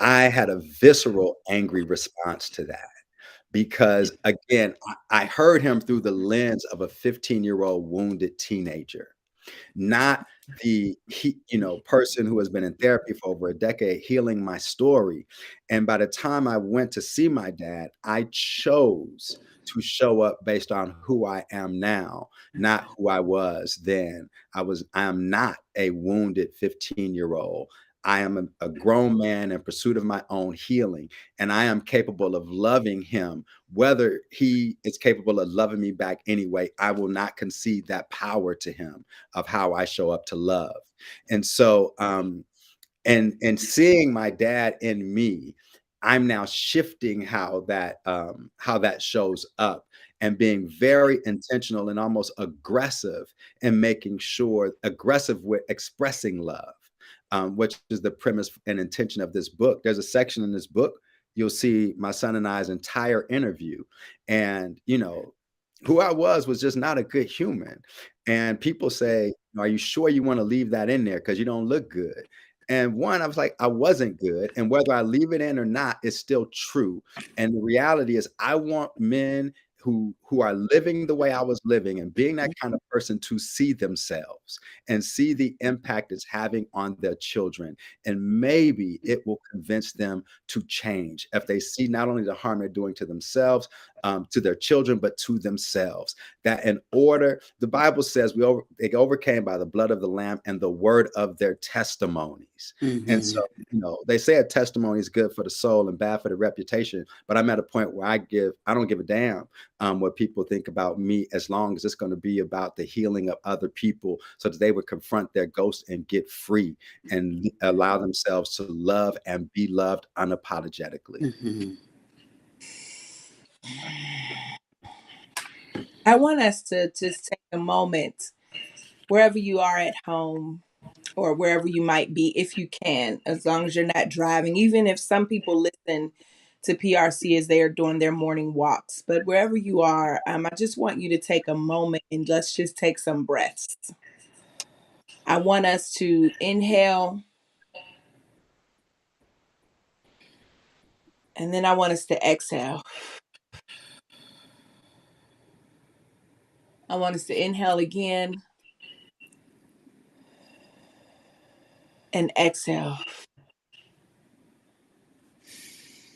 I had a visceral, angry response to that. Because again, I heard him through the lens of a 15-year-old wounded teenager, not the person who has been in therapy for over a decade healing my story. And by the time I went to see my dad, I chose to show up based on who I am now, not who I was then. I am not a wounded 15-year-old. I am a grown man in pursuit of my own healing, and I am capable of loving him. Whether he is capable of loving me back anyway, I will not concede that power to him of how I show up to love. And so, and seeing my dad in me, I'm now shifting how that shows up, and being very intentional and almost aggressive in making sure aggressive with expressing love, which is the premise and intention of this book. There's a section in this book, you'll see my son and I's entire interview, and who I was just not a good human. And people say, "Are you sure you want to leave that in there? Because you don't look good." And one, I was like, I wasn't good. And whether I leave it in or not, it's still true. And the reality is, I want men who are living the way I was living and being that kind of person to see themselves and see the impact it's having on their children. And maybe it will convince them to change if they see not only the harm they're doing to themselves, to their children, but to themselves. That in order, the Bible says they overcame by the blood of the Lamb and the word of their testimonies. And so, they say a testimony is good for the soul and bad for the reputation. But I'm at a point where I don't give a damn what people think about me, as long as it's going to be about the healing of other people, so that they would confront their ghosts and get free and allow themselves to love and be loved unapologetically. I want us to just take a moment, wherever you are at home or wherever you might be, if you can, as long as you're not driving, even if some people listen to PRC as they are doing their morning walks. But wherever you are, I just want you to take a moment and let's just take some breaths. I want us to inhale, and then I want us to exhale. I want us to inhale again and exhale.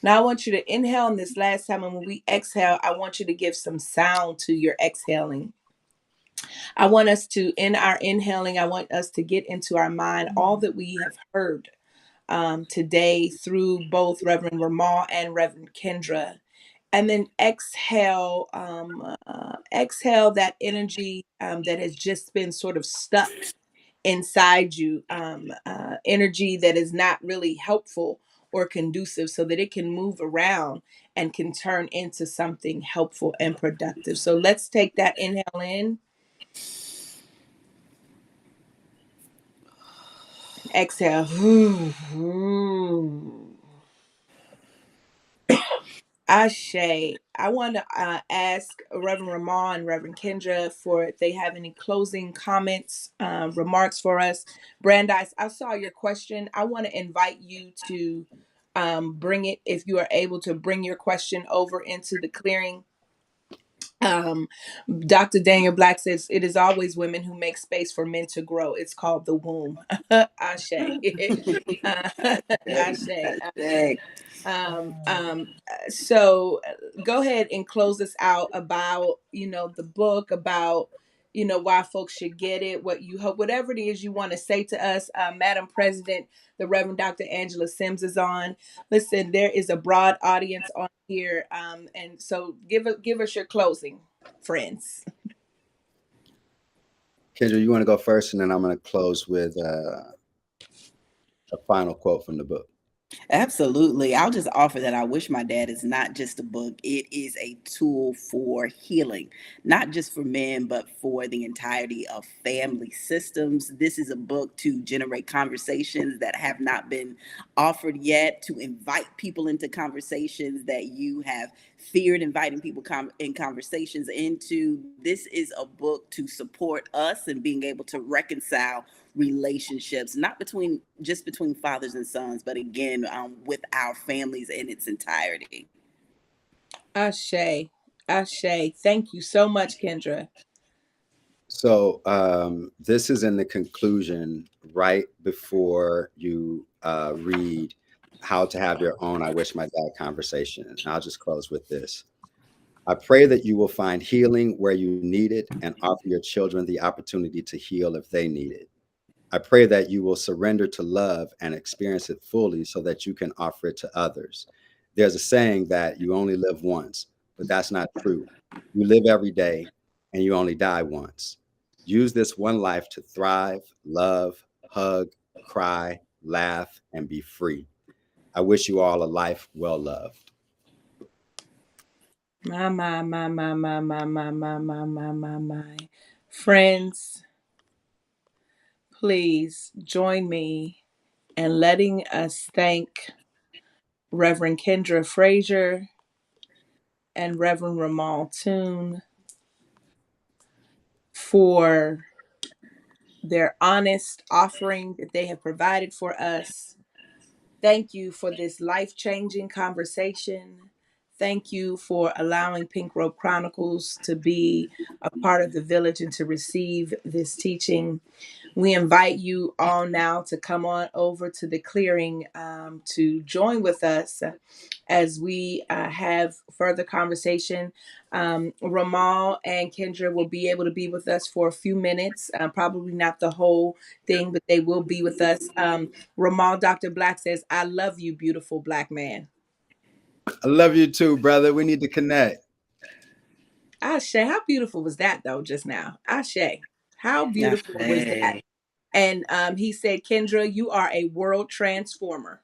Now I want you to inhale in this last time, and when we exhale, I want you to give some sound to your exhaling. I want us to, in our inhaling, I want us to get into our mind all that we have heard today through both Reverend Ramal and Reverend Kendra. And then exhale, exhale that energy that has just been sort of stuck inside you, energy that is not really helpful or conducive, so that it can move around and can turn into something helpful and productive. So let's take that inhale in. Exhale. Ashe. I want to ask Reverend Ramon and Reverend Kendra for if they have any closing comments, remarks for us. Brandeis, I saw your question. I want to invite you to bring it, if you are able to bring your question over into the clearing. Dr. Daniel Black says, it is always women who make space for men to grow. It's called the womb. Ashe. Ashe. So go ahead and close us out about, the book, about, why folks should get it, what you hope, whatever it is you want to say to us. Madam President, the Reverend Dr. Angela Sims is on. Listen, there is a broad audience on here. And so give us your closing, friends. Kendra, you want to go first, and then I'm going to close with a final quote from the book. Absolutely. I'll just offer that I Wish My Dad is not just a book. It is a tool for healing, not just for men, but for the entirety of family systems. This is a book to generate conversations that have not been offered yet, to invite people into conversations that you have feared inviting people in conversations into. This is a book to support us in being able to reconcile relationships, not just between fathers and sons, but again, with our families in its entirety. Ashe. Ashe. Thank you so much, Kendra. So this is in the conclusion, right before you read how to have your own I Wish My Dad conversation. And I'll just close with this. I pray that you will find healing where you need it and offer your children the opportunity to heal if they need it. I pray that you will surrender to love and experience it fully so that you can offer it to others. There's a saying that you only live once, but that's not true. You live every day and you only die once. Use this one life to thrive, love, hug, cry, laugh, and be free. I wish you all a life well loved. My. Friends, please join me in letting us thank Reverend Kendra Frazier and Reverend Ramal Toon for their honest offering that they have provided for us. Thank you for this life-changing conversation. Thank you for allowing Pink Robe Chronicles to be a part of the village and to receive this teaching. We invite you all now to come on over to the clearing to join with us as we have further conversation. Ramal and Kendra will be able to be with us for a few minutes, probably not the whole thing, but they will be with us. Ramal, Dr. Black says, I love you, beautiful Black man. I love you too, brother. We need to connect. Ashe, how beautiful was that though just now? Ashe, how beautiful was that? Ashe. And he said, Kendra, you are a world transformer.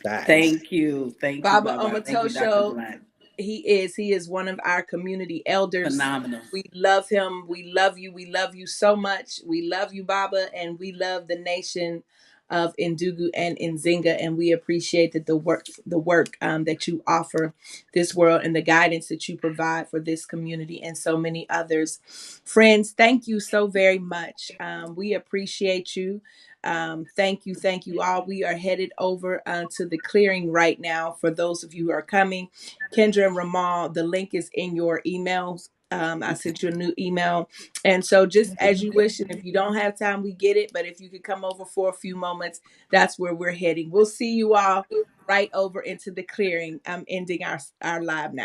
Facts. Thank you. Thank you, Baba Baba. Thank you, Dr. Omatosho, Black. he is one of our community elders. Phenomenal. We love him. We love you. We love you so much. We love you, Baba, and we love the nation of Ndugu and Nzinga, and we appreciate that the work that you offer this world and the guidance that you provide for this community and so many others. Friends, thank you so very much. We appreciate you. Thank you all. We are headed over to the clearing right now. For those of you who are coming, Kendra and Ramal, the link is in your emails. I sent you a new email. And so just as you wish, and if you don't have time, we get it. But if you could come over for a few moments, that's where we're heading. We'll see you all right over into the clearing. I'm ending our live now.